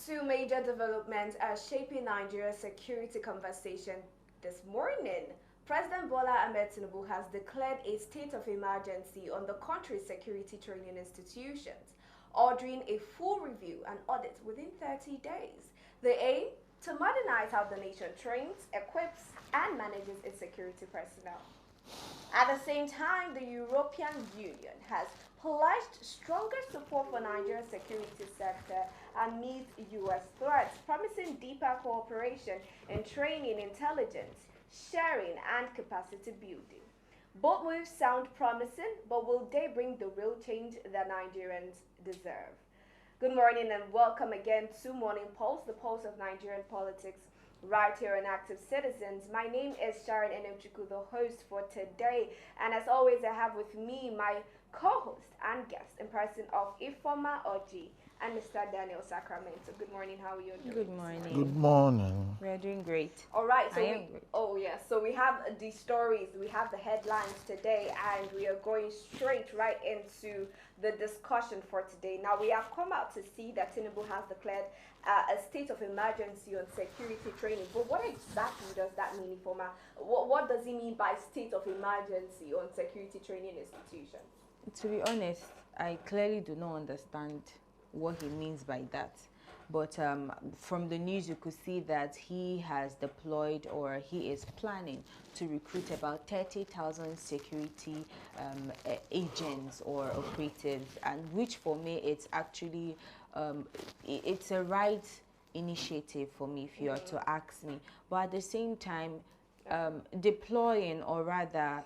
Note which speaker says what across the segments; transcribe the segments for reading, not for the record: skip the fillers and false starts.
Speaker 1: Two major developments are shaping Nigeria's security conversation this morning. President Bola Ahmed Tinubu has declared a state of emergency on the country's security training institutions, ordering a full review and audit within 30 days. The aim? To modernize how the nation trains, equips, and manages its security personnel. At the same time, the European Union has pledged stronger support for Nigeria's security sector amid U.S. threats, promising deeper cooperation in training, intelligence, sharing, and capacity building. Both moves sound promising, but will they bring the real change that Nigerians deserve? Good morning and welcome again to Morning Pulse, the pulse of Nigerian politics, right here on Active Citizens. My name is Sharon Enemchuku, the host for today, and as always, I have with me my co-host and guest in person of Ifoma Oji and Mr. Daniel Sacramento. Good morning. How are you doing?
Speaker 2: Good morning.
Speaker 3: Good morning.
Speaker 2: We are doing great.
Speaker 1: All right. So so we have the stories, we have the headlines today, and we are going straight right into the discussion for today. Now, we have come out to see that Tinubu has declared a state of emergency on security training. But what exactly does that mean, Ifoma? What does he mean by state of emergency on security training institutions?
Speaker 2: To be honest, I clearly do not understand what he means by that. But from the news, you could see that he has deployed or he is planning to recruit about 30,000 security agents or operatives, and which for me, it's actually, it's a right initiative for me, if you are to ask me. But at the same time, deploying or rather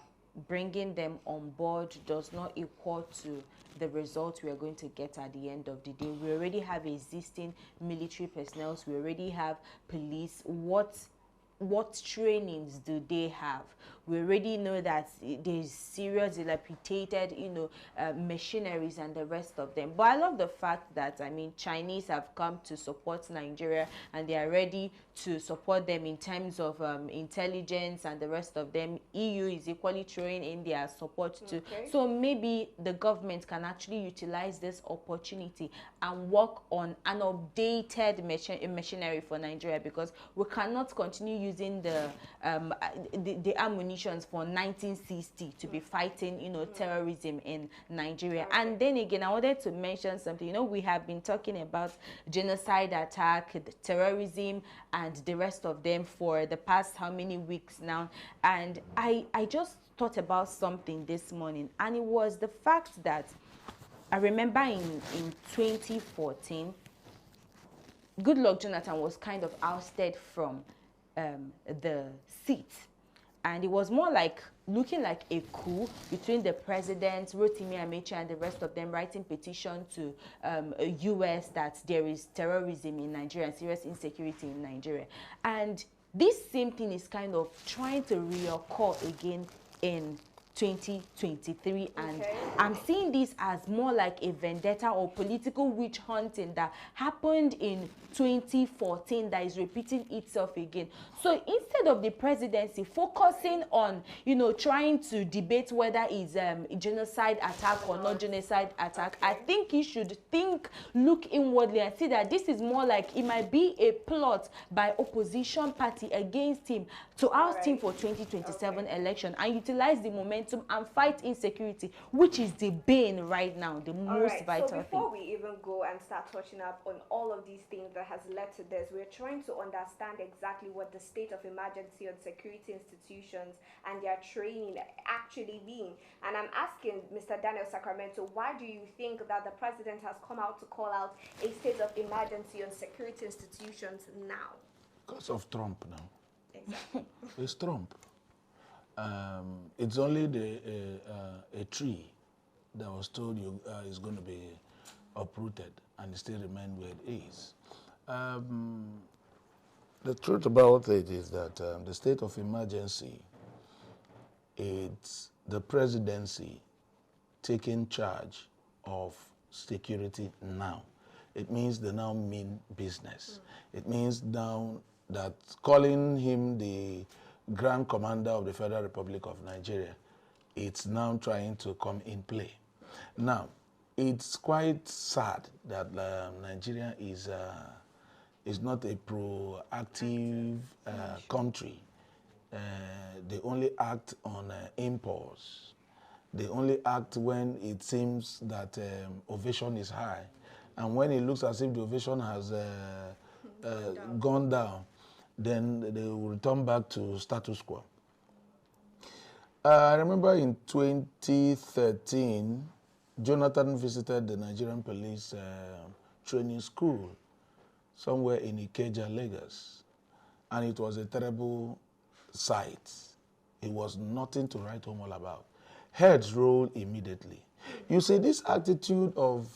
Speaker 2: bringing them on board does not equal to the result we are going to get at the end of the day. We already have existing military personnel. We already have police. What trainings do they have? We already know that there's serious dilapidated, machineries and the rest of them. But I love the fact that, Chinese have come to support Nigeria and they are ready to support them in terms of intelligence and the rest of them. EU is equally throwing in their support too.
Speaker 1: Okay.
Speaker 2: So maybe the government can actually utilize this opportunity and work on an updated machinery for Nigeria, because we cannot continue using the ammunitions for 1960 to be fighting, terrorism in Nigeria. Okay. And then again, I wanted to mention something. We have been talking about genocide attack, terrorism, and the rest of them for the past how many weeks now. And I just thought about something this morning, and it was the fact that I remember in 2014, Goodluck Jonathan was kind of ousted from the seat, and it was more like looking like a coup between the president, Rotimi Amechi, and the rest of them, writing petition to US that there is terrorism in Nigeria and serious insecurity in Nigeria. And this same thing is kind of trying to reoccur again in 2023, and I'm seeing this as more like a vendetta or political witch hunting that happened in 2014 that is repeating itself again. So instead of the presidency focusing on, trying to debate whether it's a genocide attack or not genocide attack, I think he should look inwardly and see that this is more like it might be a plot by opposition party against him to oust him for 2027 election and utilize the momentum and fight insecurity, which is the bane right now, the most vital thing.
Speaker 1: So before we even go and start touching up on all of these things that has led to this, we're trying to understand exactly what the state of emergency on security institutions and their training actually mean. And I'm asking Mr. Daniel Sacramento, why do you think that the president has come out to call out a state of emergency on security institutions now?
Speaker 3: Because of Trump now.
Speaker 1: Exactly.
Speaker 3: It's Trump. It's only a tree that was told you is going to be uprooted and it still remain where it is. The truth about it is that the state of emergency, it's the presidency taking charge of security now. It means they now mean business. It means now that calling him the Grand Commander of the Federal Republic of Nigeria, it's now trying to come in play. Now, it's quite sad that Nigeria is is not a proactive country. They only act on impulse. They only act when it seems that ovation is high. And when it looks as if the ovation has gone down, then they will return back to status quo. I remember in 2013, Jonathan visited the Nigerian police training school somewhere in Ikeja, Lagos. And it was a terrible sight. It was nothing to write home all about. Heads rolled immediately. You see, this attitude of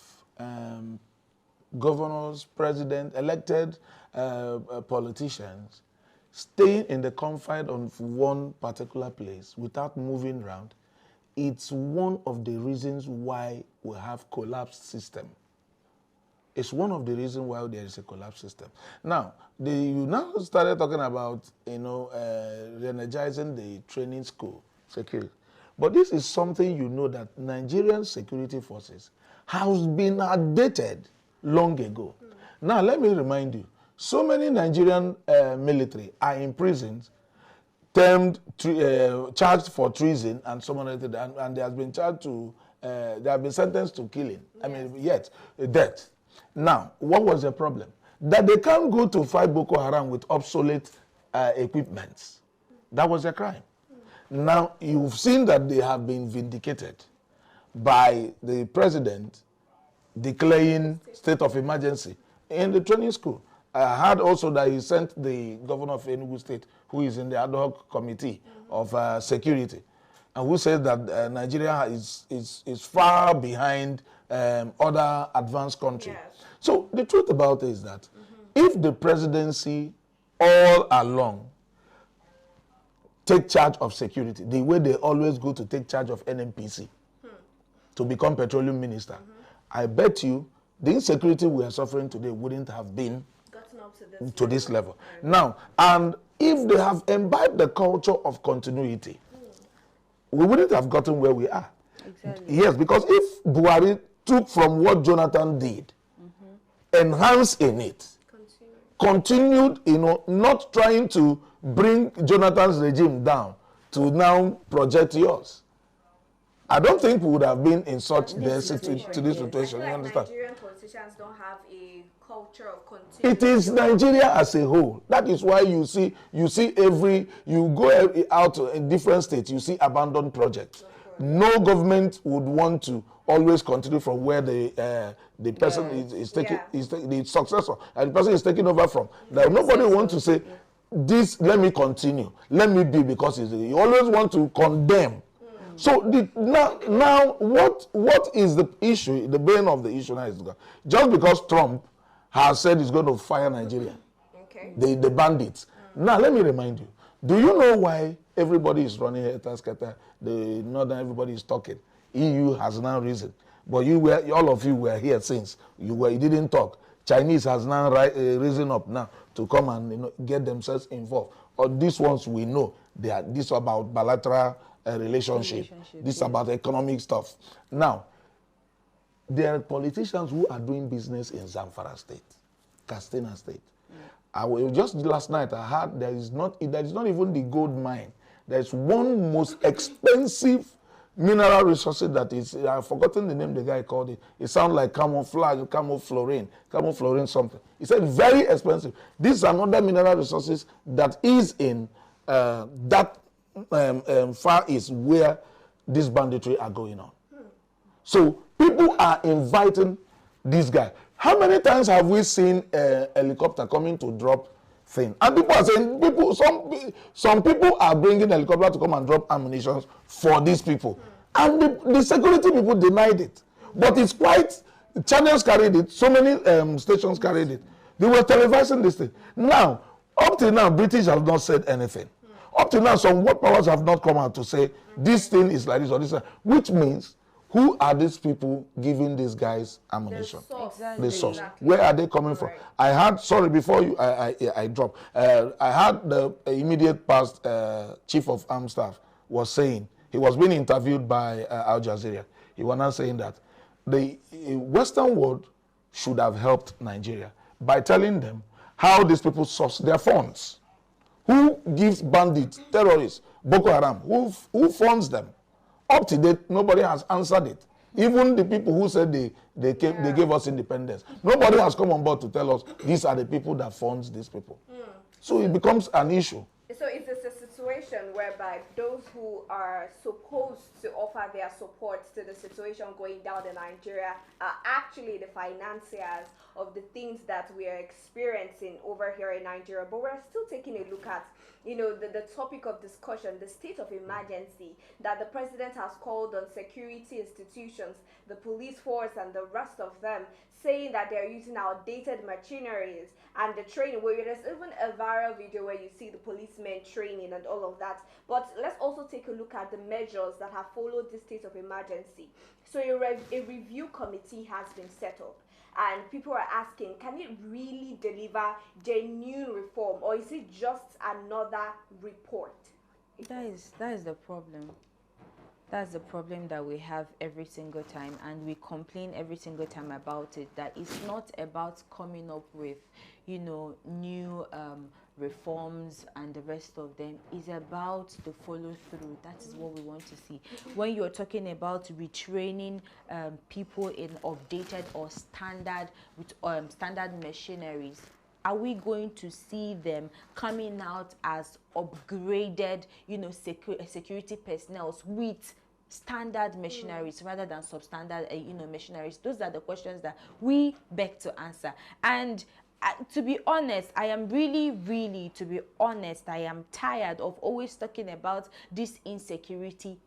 Speaker 3: governors, president, elected politicians staying in the confine of one particular place without moving around, it's one of the reasons why we have collapsed system. It's one of the reasons why there is a collapsed system. Now, you now started talking about, re-energizing the training school security. But this is something you know that Nigerian security forces has been outdated long ago. Now, let me remind you, so many Nigerian military are imprisoned, charged for treason and so on, and they have been charged to, they have been sentenced to killing. Yes. Death. Now, what was the problem? That they can't go to fight Boko Haram with obsolete equipments. That was a crime. Now, you've seen that they have been vindicated by the president declaring state of emergency in the training school. I heard also that he sent the governor of Enugu State, who is in the ad hoc committee of security, and who said that Nigeria is far behind other advanced countries. Yes. So the truth about it is that if the presidency all along take charge of security, the way they always go to take charge of NNPC to become petroleum minister, I bet you the insecurity we are suffering today wouldn't have been to this level. Right. Now, and if they have imbibed the culture of continuity, we wouldn't have gotten where we are. Exactly. Yes, because if Buhari took from what Jonathan did, enhanced in it, continued, not trying to bring Jonathan's regime down to now project yours, I don't think we would have been in such this situation. You understand?
Speaker 1: Nigerian politicians don't have a culture of continuity.
Speaker 3: It is Nigeria as a whole. That is why you go out in different states, you see abandoned projects. No government would want to always continue from where the person is taking the successor and the person is taking over from. Now, nobody wants to say this. Let me continue. Let me be, because you always want to condemn. So now what is the issue? The bane of the issue now is just because Trump has said he's going to fire Nigeria, the bandits. Now let me remind you. Do you know why everybody is running head-to-scatter? The northern everybody is talking. EU has now risen, but all of you were here since you didn't talk. Chinese has now risen up now to come and get themselves involved. Or these ones we know this about bilateral relationship. This is about economic stuff. Now, there are politicians who are doing business in Zamfara State, Katsina State. Just last night I heard there is not even the gold mine. There's one most expensive mineral resources that is, I've forgotten the name the guy called it. It sounds like camoflorine something. He said very expensive. This is another mineral resources that is in that far east where this banditry are going on. So people are inviting this guy. How many times have we seen a helicopter coming to drop things? And people are saying, some people are bringing helicopter to come and drop ammunition for these people. And the security people denied it. But it's quite, channels carried it, so many stations carried it. They were televising this thing. Now, up till now, British have not said anything. Up to now, some world powers have not come out to say this thing is like this or this, which means who are these people giving these guys ammunition? The source. Exactly. Where are they coming from? I had, sorry, before I drop, I had the immediate past chief of armed staff was saying, he was being interviewed by Al Jazeera. He was now saying that the Western world should have helped Nigeria by telling them how these people source their funds. Who gives bandits, terrorists, Boko Haram? Who funds them? Up to date, nobody has answered it. Even the people who said they gave us independence, nobody has come on board to tell us these are the people that funds these people. So it becomes an issue.
Speaker 1: So it's a situation whereby those who are supposed to offer their support to the situation going down in Nigeria are actually the financiers of the things that we are experiencing over here in Nigeria. But we're still taking a look at, you know, the topic of discussion, the state of emergency that the president has called on security institutions, the police force and the rest of them, saying that they're using outdated machineries and the training, where there's even a viral video where you see the policemen training and all of that. But let's also take a look at the measures that have followed this state of emergency. So a review committee has been set up, and people are asking, can it really deliver genuine reform, or is it just another report?
Speaker 2: That is the problem. That's the problem that we have every single time, and we complain every single time about it, that it's not about coming up with, you know, new reforms and the rest of them. It's about the follow through. That is what we want to see. When you're talking about retraining people in updated or standard machineries, are we going to see them coming out as upgraded, you know, security personnel with standard machineries rather than substandard, you know, machineries? Those are the questions that we beg to answer. And to be honest, I am really, to be honest, I am tired of always talking about this insecurity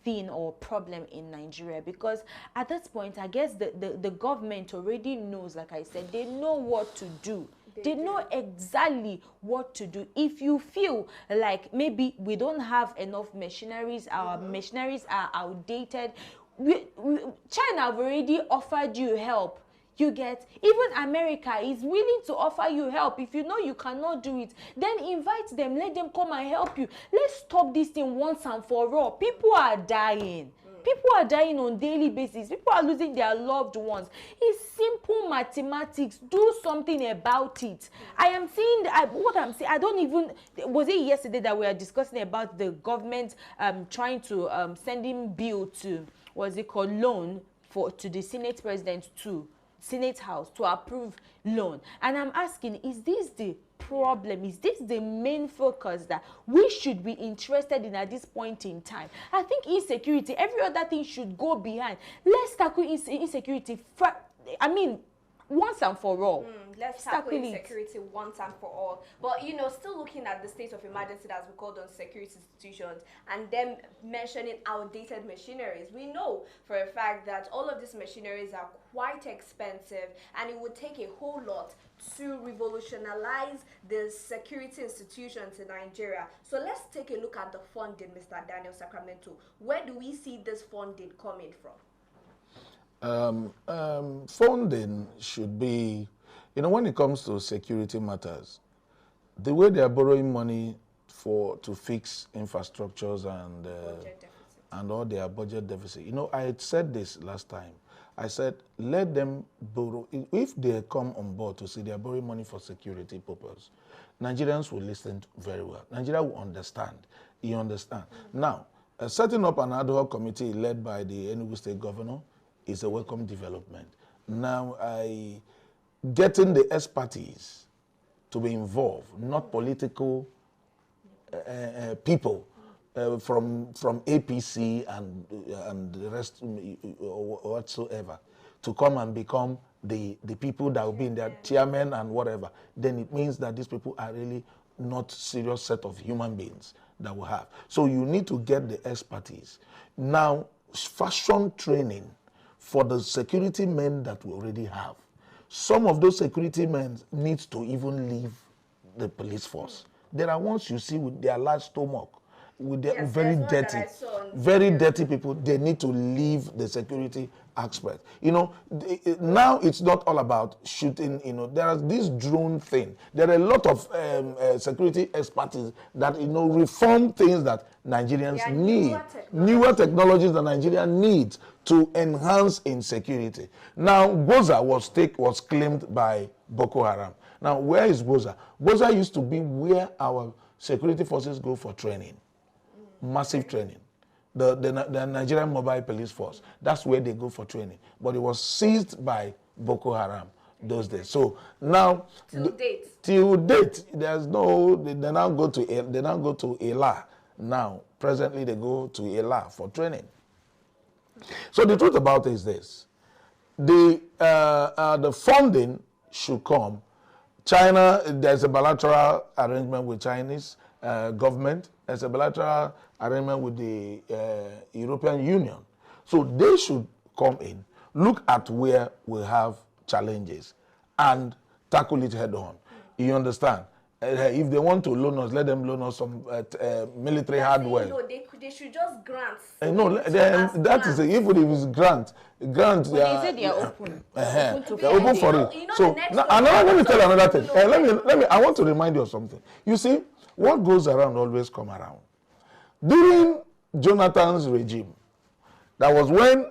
Speaker 2: thing or problem in Nigeria, because at this point, I guess the government already knows, like I said, they know what to do. They know exactly what to do. If you feel like maybe we don't have enough machineries, our machineries are outdated, China have already offered you help. You get, even America is willing to offer you help. If you know you cannot do it, then invite them, let them come and help you. Let's stop this thing once and for all. People are dying. People are dying on daily basis. People are losing their loved ones. It's simple mathematics. Do something about it. I am saying what I'm saying. I don't even, was it yesterday that we were discussing about the government trying to sending bill to, what's it called, loan to the Senate president, to Senate House to approve loan. And I'm asking, is this the problem? Is this the main focus that we should be interested in at this point in time? I think insecurity, every other thing should go behind. Let's tackle insecurity, once and for all.
Speaker 1: Let's tackle insecurity once and for all. But, you know, still looking at the state of emergency that we called on security institutions and them mentioning outdated machineries, we know for a fact that all of these machineries are quite expensive, and it would take a whole lot to revolutionize the security institutions in Nigeria. So let's take a look at the funding, Mr. Daniel Sacramento. Where do we see this funding coming from?
Speaker 3: Funding should be, you know, when it comes to security matters, the way they are borrowing money to fix infrastructures and all their budget deficit. You know, I had said this last time. I said, let them borrow. If they come on board to say they are borrowing money for security purpose, Nigerians will listen very well. Nigeria will understand. You understand? Now, setting up an ad hoc committee led by the Enugu State Governor is a welcome development. Now, getting the expertise to be involved, not political people from APC and the rest whatsoever, to come and become the people that will be in their chairman and whatever, then it means that these people are really not serious set of human beings that we have. So you need to get the expertise. Now, fashion training for the security men that we already have. Some of those security men need to even leave the police force. There are ones you see with their large stomach, with their very dirty people. They need to leave the security aspect. You know, now it's not all about shooting. You know, there is this drone thing. There are a lot of security expertise that, you know, reform things that Nigerians need. Newer technologies that Nigeria needs to enhance insecurity. Now, Goza was claimed by Boko Haram. Now, where is Boza? Boza used to be where our security forces go for training, massive training. The Nigerian Mobile Police Force, that's where they go for training. But it was seized by Boko Haram those days. So now, till date, there's no. They now go to Ela. Now, presently, they go to Ela for training. So the truth about it is this: the funding should come. China, there's a bilateral arrangement with Chinese government. There's a bilateral arrangement with the European Union. So they should come in, look at where we have challenges, and tackle it head on. You understand? If they want to loan us, let them loan us some military hardware.
Speaker 1: No, they should just grant.
Speaker 3: No, that is even if it's grant.
Speaker 2: But they said they are open.
Speaker 3: They're open for it. So now, let me tell you another thing. Let me. I want to remind you of something. You see, what goes around always come around. During Jonathan's regime, that was when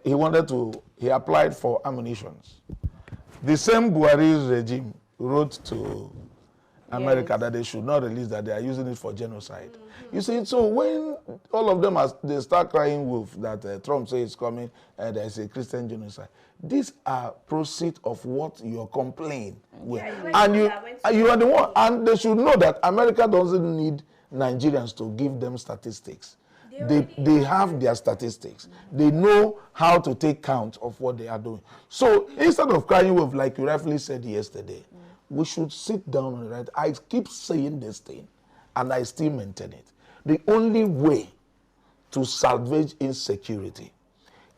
Speaker 3: he applied for ammunitions. The same Buhari's regime wrote to America that they should not release that, they are using it for genocide. You see, so when all of them they start crying wolf that Trump says is coming and there is a Christian genocide, these are proceeds of what you're complaining with. And you are the one, and they should know that America doesn't need Nigerians to give them statistics. They have their statistics. They know how to take count of what they are doing. So instead of crying wolf, like you rightfully said yesterday, we should sit down on it, right? I keep saying this thing, and I still maintain it. The only way to salvage insecurity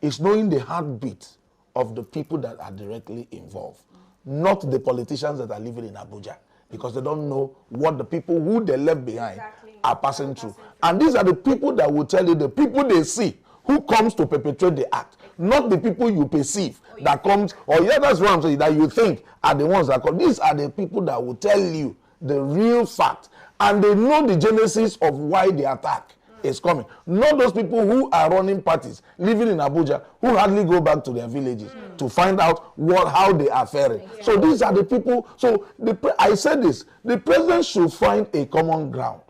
Speaker 3: is knowing the heartbeat of the people that are directly involved, not the politicians that are living in Abuja, because they don't know what the people who they left behind are passing through. And these are the people that will tell you, the people they see who comes to perpetrate the act, not the people you perceive that comes, that's what I'm saying, that you think are the ones that come. These are the people that will tell you the real fact, and they know the genesis of why the attack is coming. Not those people who are running parties, living in Abuja, who hardly go back to their villages to find out how they are faring. So these are the people. So I said this, the president should find a common ground.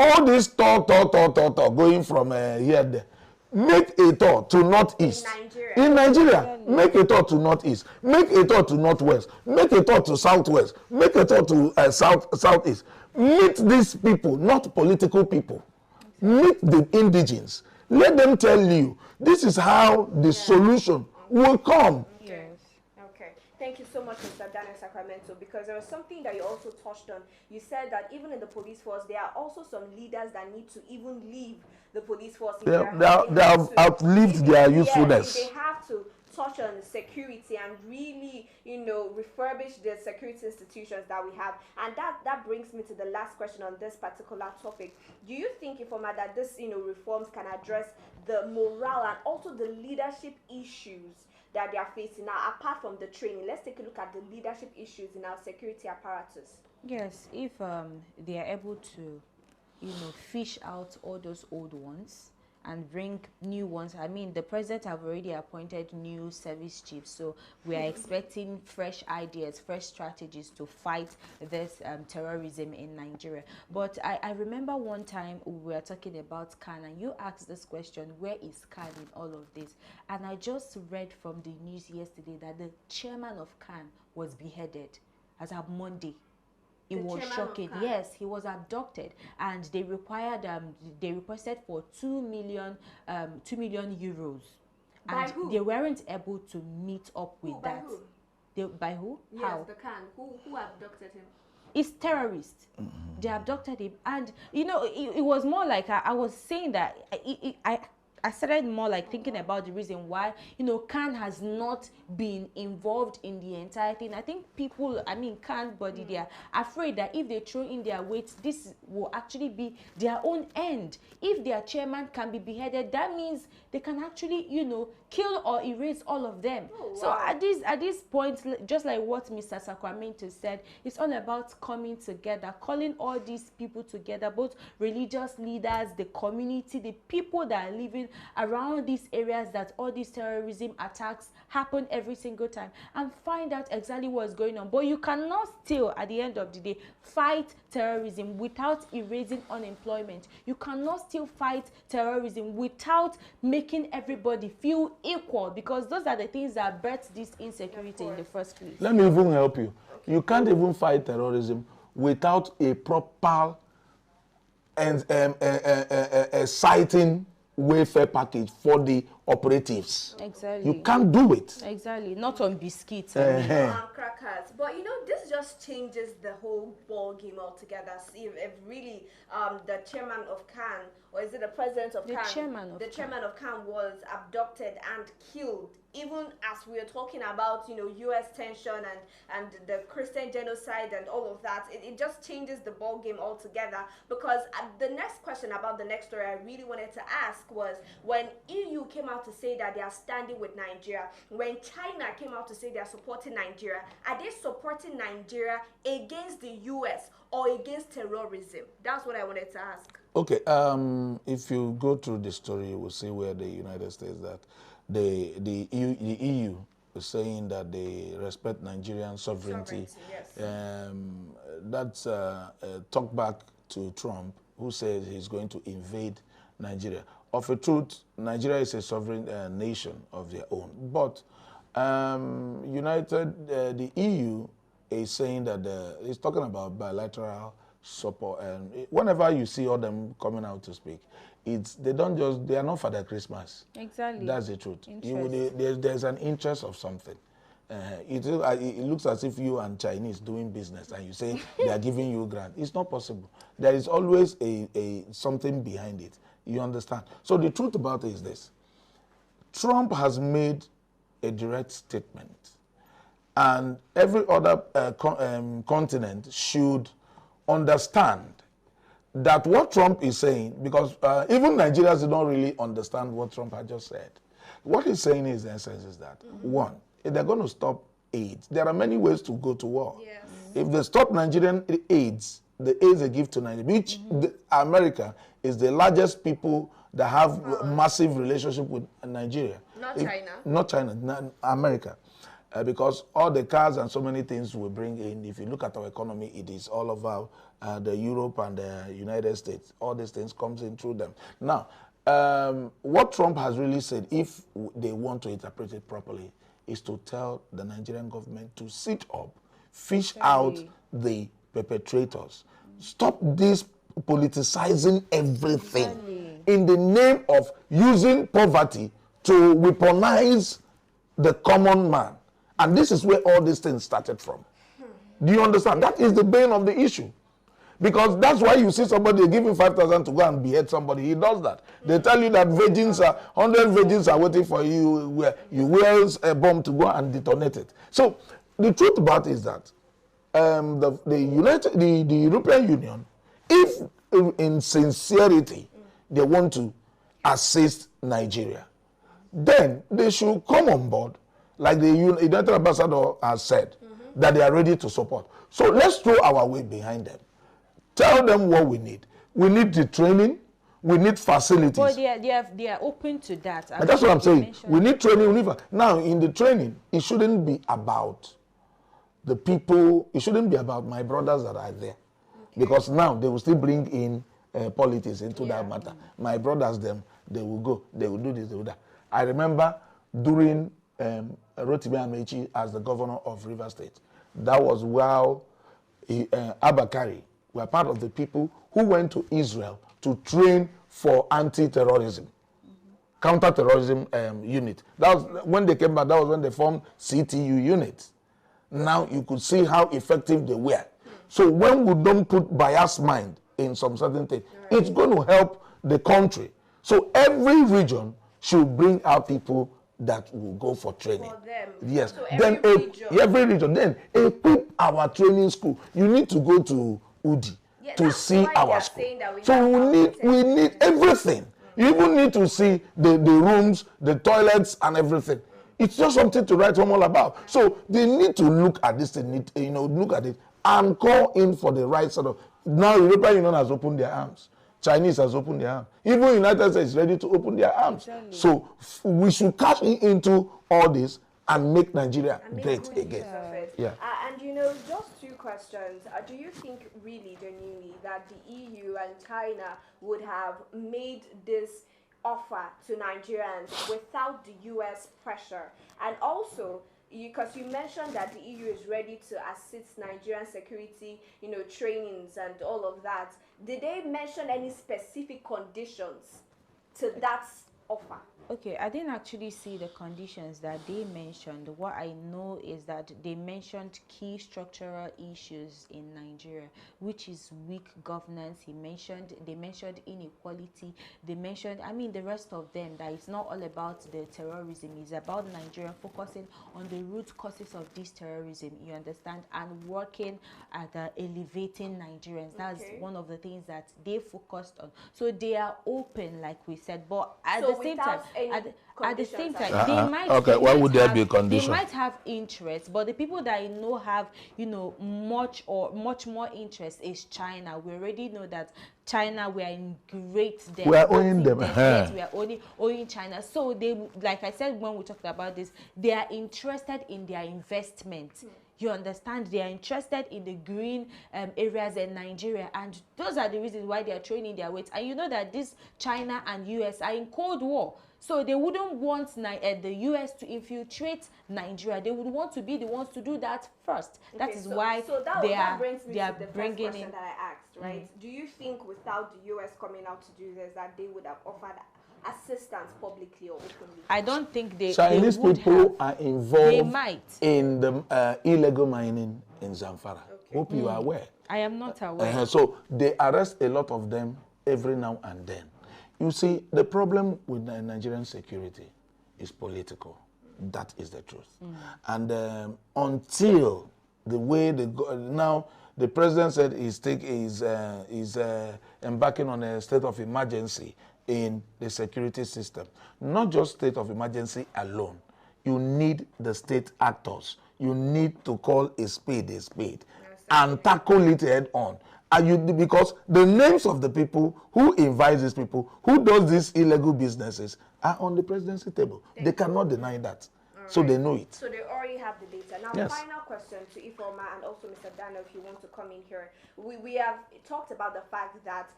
Speaker 3: All this talk going from here and there. Make a tour to northeast. In Nigeria, make a tour to northeast. Make a tour to northwest. Make a tour to southwest. Make a tour to southeast. Meet these people, not political people. Meet the indigenes. Let them tell you this is how the solution will come.
Speaker 1: Thank you so much, Mr. Daniel Sacramento, because there was something that you also touched on. You said that even in the police force, there are also some leaders that need to even leave the police force.
Speaker 3: They have outlived their usefulness.
Speaker 1: They have to touch on security and really, refurbish the security institutions that we have. And that brings me to the last question on this particular topic. Do you think, Ifeoma, that this, reforms can address the morale and also the leadership issues that they are facing now, apart from the training? Let's take a look at the leadership issues in our security apparatus.
Speaker 2: Yes, if they are able to, fish out all those old ones and bring new ones. I mean, the president have already appointed new service chiefs, so we are expecting fresh ideas, fresh strategies to fight this terrorism in Nigeria. But I remember one time we were talking about Kanu, and you asked this question, where is Kanu in all of this? And I just read from the news yesterday that the chairman of Kanu was beheaded as of Monday. It was shocking. Yes, he was abducted, and they requested for 2 million euros, and
Speaker 1: who?
Speaker 2: they weren't able to meet up with that. By who?
Speaker 1: Yes,
Speaker 2: How?
Speaker 1: the Khan. Who abducted him?
Speaker 2: It's terrorists. They abducted him, and it was more like I was saying that I started more like thinking about the reason why, Khan has not been involved in the entire thing. I think people, Khan's body, they are afraid that if they throw in their weight, this will actually be their own end. If their chairman can be beheaded, that means they can actually, kill or erase all of them. Oh, wow. So at this point, just like what Mr. Sacramento said, it's all about coming together, calling all these people together, both religious leaders, the community, the people that are living around these areas that all these terrorism attacks happen every single time and find out exactly what's going on. But you cannot still, at the end of the day, fight terrorism without erasing unemployment. You cannot still fight terrorism without making everybody feel equal, because those are the things that birth this insecurity in the first place.
Speaker 3: Let me even help you. You can't even fight terrorism without a proper and citing welfare package for the operatives.
Speaker 2: Exactly.
Speaker 3: You can't do it.
Speaker 2: Exactly. Not on biscuits.
Speaker 1: Crackers. But this just changes the whole ball game altogether. See if really the chairman of Kanu, or is it the president of Kanu? The chairman of Kanu was abducted and killed. Even as we are talking about, U.S. tension and the Christian genocide and all of that, it just changes the ball game altogether. Because the next question about the next story I really wanted to ask was, when EU came out to say that they are standing with Nigeria, when China came out to say they are supporting Nigeria, are they supporting Nigeria against the U.S. or against terrorism? That's what I wanted to ask.
Speaker 3: Okay, if you go through the story, you will see where the United States that the EU is saying that they respect Nigerian sovereignty.
Speaker 1: Yes.
Speaker 3: That's talk back to Trump, who says he's going to invade Nigeria. Of a truth, Nigeria is a sovereign nation of their own. But the EU is saying that it's talking about bilateral support. And whenever you see all them coming out to speak, they are not for their Christmas.
Speaker 2: Exactly.
Speaker 3: That's the truth. There's an interest of something. It looks as if you and Chinese doing business and you say they are giving you grant. It's not possible. There is always a something behind it. You understand? So the truth about it is this. Trump has made a direct statement, and every other continent should understand that what Trump is saying, because even Nigerians don't really understand what Trump had just said. What he's saying is, in essence, is that, one, if they're going to stop AIDS, there are many ways to go to war.
Speaker 1: Yes.
Speaker 3: If they stop Nigerian AIDS, the AIDS they give to Nigeria, which America is the largest people that have massive relationship with Nigeria.
Speaker 1: Not China.
Speaker 3: Not China, America. Because all the cars and so many things we bring in, if you look at our economy, it is all over the Europe and the United States. All these things comes in through them. Now, what Trump has really said, if they want to interpret it properly, is to tell the Nigerian government to sit up, fish out the perpetrators. Stop this politicizing everything in the name of using poverty to weaponize the common man. And this is where all these things started from. Do you understand? That is the bane of the issue. Because that's why you see somebody giving 5,000 to go and behead somebody. He does that. They tell you that 100 virgins are waiting for you, where you wear a bomb to go and detonate it. So the truth about it is that the European Union, if in sincerity they want to assist Nigeria, then they should come on board, like the United Ambassador has said, that they are ready to support. So let's throw our weight behind them. Tell them what we need. We need the training. We need facilities.
Speaker 2: But they are open to that.
Speaker 3: And that's what I'm saying. We need training. Now, in the training, it shouldn't be about the people. It shouldn't be about my brothers that are there. Okay. Because now they will still bring in politics into that matter. My brothers, they will go. They will do this, they will do that. I remember during Rotimi Amechi as the governor of Rivers State, that was while Abakari were part of the people who went to Israel to train for anti-terrorism, counter-terrorism unit. That was when they came back. That was when they formed CTU units. Now you could see how effective they were. So when we don't put biased mind in some certain thing, it's going to help the country. So every region should bring out people that will go for training. For them. Yes. So every region. Then equip our training school. You need to go to Udi to see our school. So we need everything. You even need to see the rooms, the toilets, and everything. It's just something to write home all about. So they need to look at this thing, look at it and call in for the right sort of. Now European Union has opened their arms. Chinese has opened their arms. Even United States is ready to open their arms.
Speaker 2: Exactly.
Speaker 3: So we should cash into all this and make Nigeria great again.
Speaker 1: Yeah. And you know, just two questions. Do you think really, genuinely, that the EU and China would have made this offer to Nigerians without the US pressure? And also, because you mentioned that the EU is ready to assist Nigerian security, you know, trainings and all of that. Did they mention any specific conditions to that offer?
Speaker 2: Okay, I didn't actually see the conditions that they mentioned. What I know is that they mentioned key structural issues in Nigeria, which is weak governance. They mentioned inequality. They mentioned, I mean, the rest of them, that it's not all about the terrorism. It's about Nigeria focusing on the root causes of this terrorism, you understand, and working at elevating Nigerians. That's one of the things that they focused on. So they are open, like we said, but at the same time, at the same time, they might.
Speaker 3: Okay, why would there be a condition?
Speaker 2: They might have interest, but the people that I know have, you know, much more interest is China. We already know that China, we are in great debt.
Speaker 3: We are owing them.
Speaker 2: We are owing China. So they, like I said when we talked about this, they are interested in their investment. You understand? They are interested in the green areas in Nigeria, and those are the reasons why they are training their weight. And you know that this China and US are in Cold War. So they wouldn't want the US to infiltrate Nigeria. They would want to be the ones to do that first. That is why they are bringing in.
Speaker 1: That I asked, right? Do you think without the US coming out to do this, that they would have offered assistance publicly or openly?
Speaker 2: I don't think
Speaker 3: Chinese people are involved
Speaker 2: they might.
Speaker 3: in the illegal mining in Zamfara. Hope you are aware.
Speaker 2: I am not aware.
Speaker 3: So they arrest a lot of them every now and then. You see, the problem with Nigerian security is political. That is the truth. And until the way they go, now the president said he's embarking on a state of emergency in the security system. Not just state of emergency alone. You need the state actors. You need to call a spade and tackle it head on. Because the names of the people who invite these people, who does these illegal businesses, are on the presidency table. They cannot deny that. So they know it.
Speaker 1: So they already have the data. Now, final question to Ifeoma and also Mr. Daniel, if you want to come in here. We have talked about the fact that,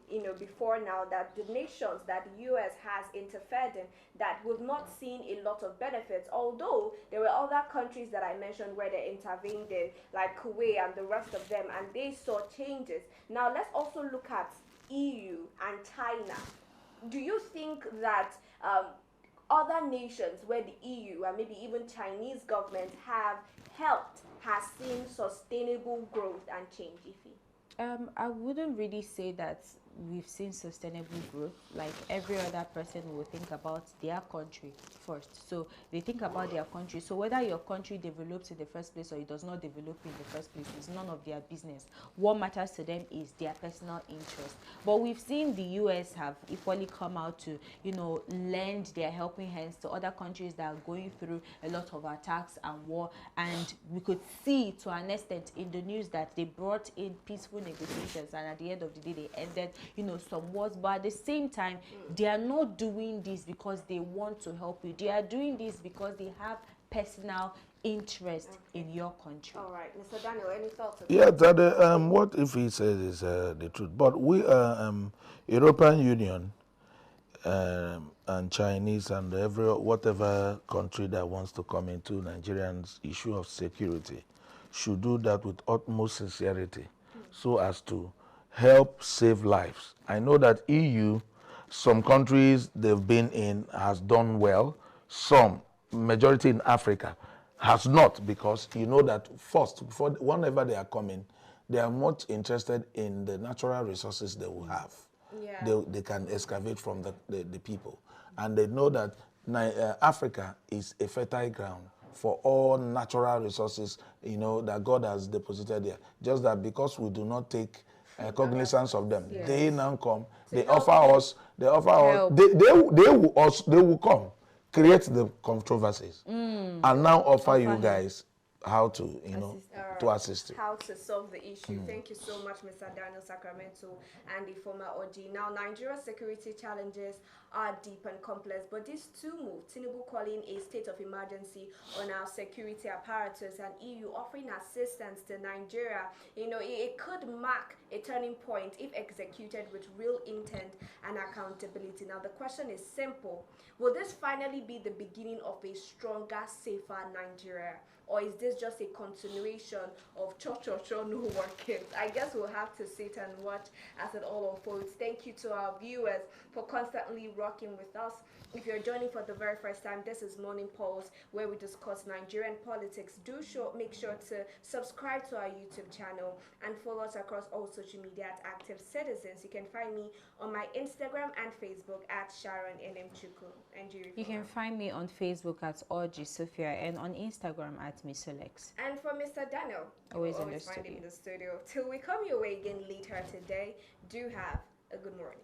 Speaker 1: you know, before now, that the nations that the U.S. has interfered in, that we've not seen a lot of benefits, although there were other countries that I mentioned where they intervened in, like Kuwait and the rest of them, and they saw changes. Now, let's also look at EU and China. Do you think that other nations where the EU and maybe even Chinese governments have helped has seen sustainable growth and change, Ify?
Speaker 2: I wouldn't really say that we've seen sustainable growth. Like every other person will think about their country first. So they think about their country. So whether your country develops in the first place or it does not develop in the first place is none of their business. What matters to them is their personal interest. But we've seen the US have equally come out to, you know, lend their helping hands to other countries that are going through a lot of attacks and war. And we could see to an extent in the news that they brought in peaceful negotiations, and at the end of the day they ended, you know, some wars. But at the same time, they are not doing this because they want to help you. They are doing this because they have personal interest in your country.
Speaker 1: All right, Mr. Daniel, any thoughts?
Speaker 3: Yeah, that, what if he says is the truth. But we European Union and Chinese and whatever country that wants to come into Nigerian's issue of security should do that with utmost sincerity, so as to help save lives. I know that EU, some countries they've been in has done well. Some, majority in Africa, has not, because you know that first, whenever they are coming, they are much interested in the natural resources they will have. Yeah. They can excavate from the people. And they know that Africa is a fertile ground for all natural resources, you know, that God has deposited there. Just that because we do not take cognizance of them, they now come, they offer us, they will come, create the controversies, and now offer you guys how to, you know, to assist you.
Speaker 1: How to solve the issue. Thank you so much, Mr. Daniel Sacramento and the former OG. Now, Nigeria's security challenges are deep and complex, but these two move. Tinubu calling a state of emergency on our security apparatus and EU offering assistance to Nigeria. You know, it could mark a turning point if executed with real intent and accountability. Now, the question is simple. Will this finally be the beginning of a stronger, safer Nigeria? Or is this just a continuation of no working? I guess we'll have to sit and watch as it all unfolds. Thank you to our viewers for constantly rocking with us. If you're joining for the very first time, this is Morning Pulse, where we discuss Nigerian politics. Make sure to subscribe to our YouTube channel and follow us across all social media at Active Citizens. You can find me on my Instagram and Facebook at Sharon NM
Speaker 2: You can find me on Facebook at Orji Sophia and on Instagram at Miss Alex.
Speaker 1: And for Mr. Daniel,
Speaker 2: always
Speaker 1: find him in the studio. Till we come your way again later today, do have a good morning.